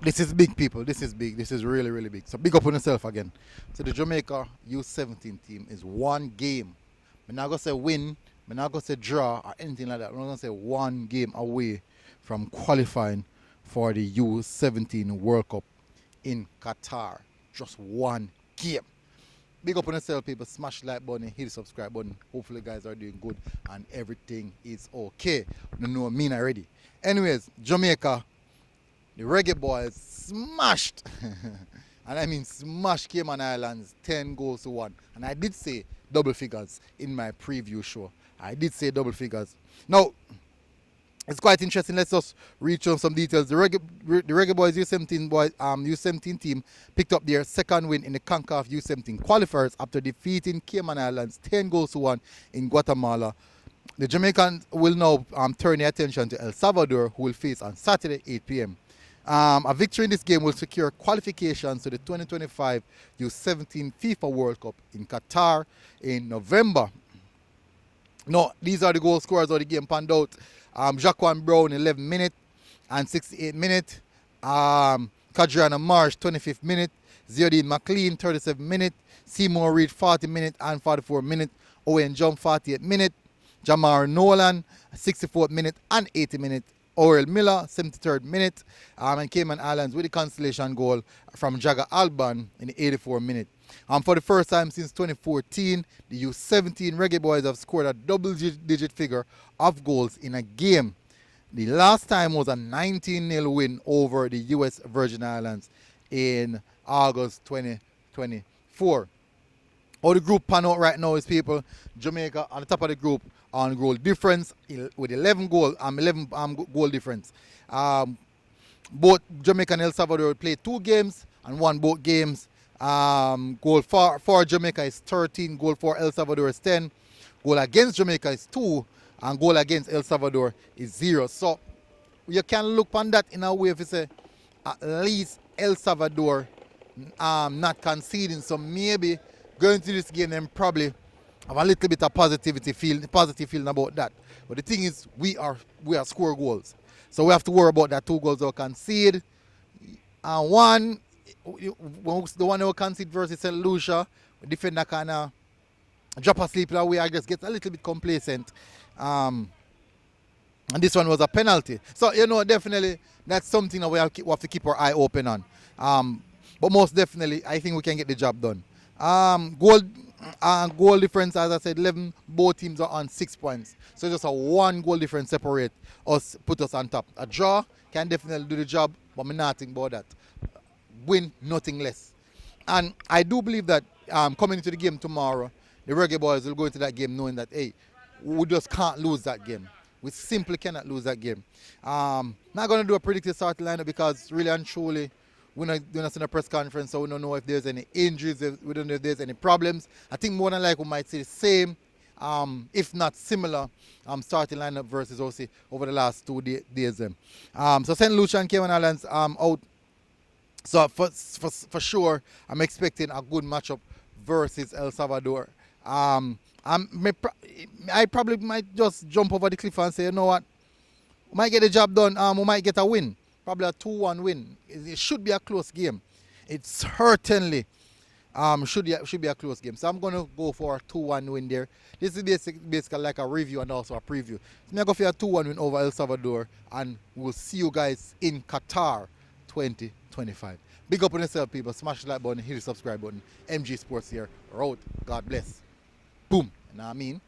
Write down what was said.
This is big, people. This is big. This is really, really big. So big up on yourself again. So the Jamaica U17 team is one game. I'm not gonna say win. I'm not gonna say draw or anything like that. I'm gonna say one game away from qualifying for the U17 World Cup in Qatar. Just one game. Big up on yourself, people. Smash the like button, hit the subscribe button. Hopefully, guys are doing good and everything is okay. You know me already. Anyways, Jamaica, the Reggae Boyz smashed, and I mean smashed Cayman Islands 10 goals to 1. And I did say double figures in my preview show. I did say double figures. Now, it's quite interesting. Let's just read through some details. The Reggae Boyz U17 team picked up their second win in the concacaf U17 qualifiers after defeating Cayman Islands 10 goals to 1 in Guatemala. The Jamaicans will now turn their attention to El Salvador, who will face on Saturday 8 p.m. A victory in this game will secure qualifications to the 2025 U17 FIFA World Cup in Qatar in November. No, these are the goal scorers of the game panned out. Jaquan Brown, 11 minutes and 68 minutes. Kadriana Marsh, 25th minute. Ziodine McLean, 37 minutes. Seymour Reid, 40 minutes and 44 minutes. Owen Jump, 48 minutes. Jamar Nolan, 64th minute and 80 minutes. Orel Miller, 73rd minute. And Cayman Islands with the consolation goal from Jagger Alban in the 84th minute. For the first time since 2014, the U17 Reggae Boyz have scored a double-digit figure of goals in a game. The last time was a 19-0 win over the U.S. Virgin Islands in August 2024. How the group pan out right now is, people, Jamaica on the top of the group on goal difference with 11 goal goal difference. Both Jamaica and El Salvador played 2 games and won both games. Goal for Jamaica is 13, goal for El Salvador is 10, goal against Jamaica is 2, and goal against El Salvador is 0. So you can look on that in a way if you say at least El Salvador not conceding. So maybe going to this game and probably have a little bit of positive feeling about that. But the thing is, we are score goals, so we have to worry about that 2 goals that concede, and one. The one who concede versus St. Lucia, the defender kind of drop asleep that way. I just get a little bit complacent. And this one was a penalty. So, definitely that's something that we have to keep our eye open on. But most definitely, I think we can get the job done. Goal difference, as I said, 11. Both teams are on 6 points. So just a 1 goal difference separate us, put us on top. A draw can definitely do the job, but I'm not thinking about that. Win, nothing less. And I do believe that coming into the game tomorrow, the Reggae Boyz will go into that game knowing that, hey, we just can't lose that game. We simply cannot lose that game. Not going to do a predicted starting lineup because really and truly, we're not doing a press conference, so we don't know if there's any injuries, we don't know if there's any problems. I think more than likely we might see the same, if not similar, starting lineup versus OC over the last 2 days. So St. Lucia and Cayman Islands out. So for sure, I'm expecting a good matchup versus El Salvador. I probably might just jump over the cliff and say, you know what, we might get the job done. We might get a win, probably a 2-1 win. It should be a close game. It certainly should be a close game. So I'm going to go for a 2-1 win there. This is basically like a review and also a preview. So I'm going to go for a 2-1 win over El Salvador, and we'll see you guys in Qatar 2025. Big up on yourself, people. Smash the like button, hit the subscribe button. MG Sports here. We're out. God bless. Boom. You know what I mean?